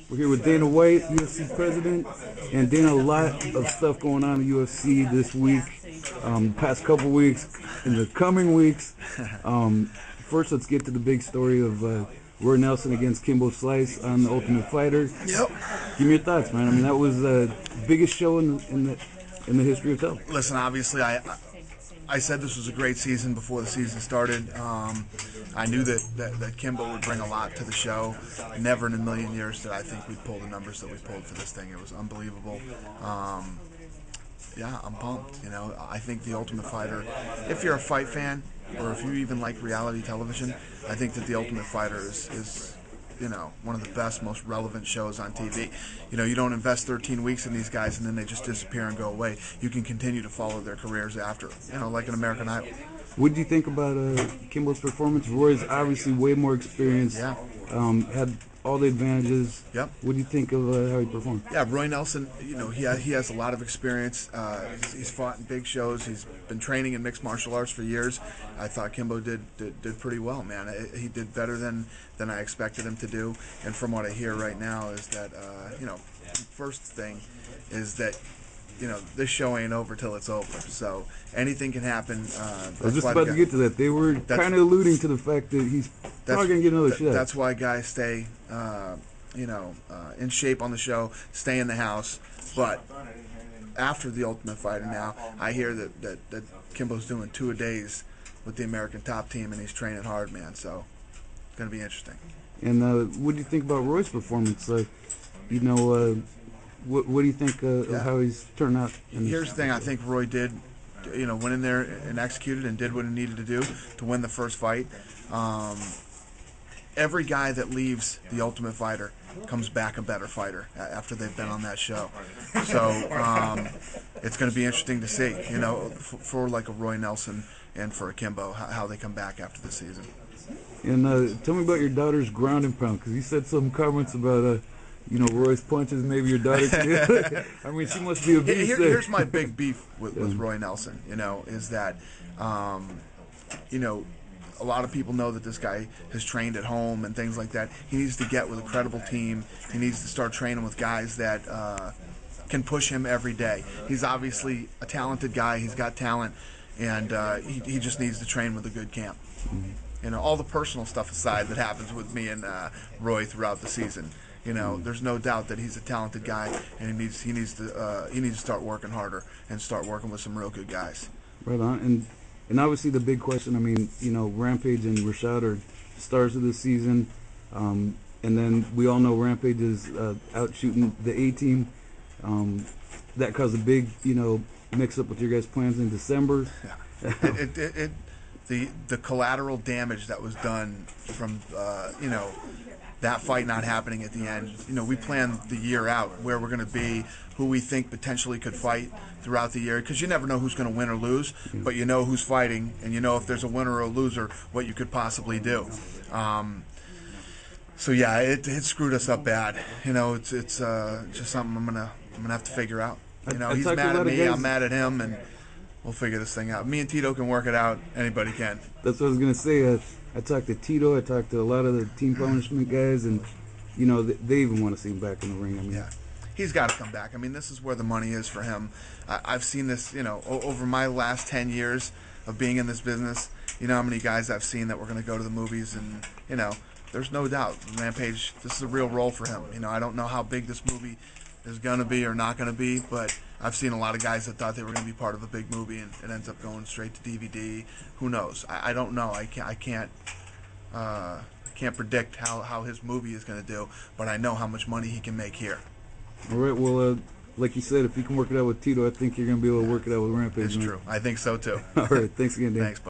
We're here with Dana White, UFC president, and Dana, a lot of stuff going on in UFC this week, past couple weeks, in the coming weeks. First, let's get to the big story of Roy Nelson against Kimbo Slice on The Ultimate Fighter. Yep. Give me your thoughts, man. I mean, that was the biggest show in the history of TUF. Listen, obviously, I said this was a great season before the season started. I knew that Kimbo would bring a lot to the show. Never in a million years did I think we'd pull the numbers that we pulled for this thing. It was unbelievable. Yeah, I'm pumped. You know, I think The Ultimate Fighter, if you're a fight fan or if you even like reality television, I think that The Ultimate Fighter is you know, one of the best, most relevant shows on TV. You know, you don't invest 13 weeks in these guys and then they just disappear and go away. You can continue to follow their careers after, you know, like an American Idol. What did you think about Kimbo's performance? Roy's obviously way more experienced. Yeah. Had all the advantages. Yep. What do you think of how he performed? Yeah, Roy Nelson, you know, he has a lot of experience. He's fought in big shows. He's been training in mixed martial arts for years. I thought Kimbo did pretty well, man. He did better than I expected him to do. And from what I hear right now is that, you know, first thing is that, you know, this show ain't over till it's over. So anything can happen. I was just about to get to that. They were kind of alluding to the fact that he's probably going to get another shot. That's why guys stay, you know, in shape on the show, stay in the house. But after The Ultimate Fighter now, I hear that Kimbo's doing 2-a-days with the American Top Team, and he's training hard, man. So it's going to be interesting. And what do you think about Roy's performance? You know, what do you think of how he's turned out? Here's the thing. I think Roy did, you know, went in there and executed and did what he needed to do to win the first fight. Every guy that leaves The Ultimate Fighter comes back a better fighter after they've been on that show. So it's going to be interesting to see, you know, for like a Roy Nelson and for a Kimbo, how they come back after the season. And tell me about your daughter's ground and pound, because you said some comments about you know, Roy's punches, maybe your daughter can. I mean, she must be a beast. Here's my big beef with Roy Nelson, you know, is that, you know, a lot of people know that this guy has trained at home and things like that. He needs to get with a credible team. He needs to start training with guys that can push him every day. He's obviously a talented guy. He's got talent, and he just needs to train with a good camp. Mm-hmm. You know, all the personal stuff aside that happens with me and Roy throughout the season. You know, there's no doubt that he's a talented guy, and he needs to start working harder and start working with some real good guys. Right on, and obviously the big question. I mean, you know, Rampage and Rashad are stars of this season, and then we all know Rampage is out shooting the A-team. That caused a big, you know, mix-up with your guys' plans in December. Yeah. The collateral damage that was done from you know, that fight not happening at the end. You know, we planned the year out where we're going to be, who we think potentially could fight throughout the year, because you never know who's going to win or lose, but you know who's fighting, and you know if there's a winner or a loser, what you could possibly do. So yeah, it screwed us up bad. You know, it's just something I'm gonna have to figure out. You know, he's mad at me, I'm mad at him, and we'll figure this thing out. Me and Tito can work it out. Anybody can. That's what I was gonna say. I talked to Tito. I talked to a lot of the team punishment guys, and you know they even want to see him back in the ring. I mean, yeah, he's got to come back. I mean, this is where the money is for him. I've seen this, you know, over my last 10 years of being in this business. You know how many guys I've seen that were going to go to the movies, and you know, there's no doubt Rampage. This is a real role for him. You know, I don't know how big this movie is going to be or not going to be, but I've seen a lot of guys that thought they were going to be part of a big movie, and it ends up going straight to DVD. Who knows? I don't know. I can't predict how his movie is going to do, but I know how much money he can make here. All right. Well, like you said, if you can work it out with Tito, I think you're going to be able to work it out with Rampage. It's true. I think so too. All right. Thanks again, Dan. Thanks.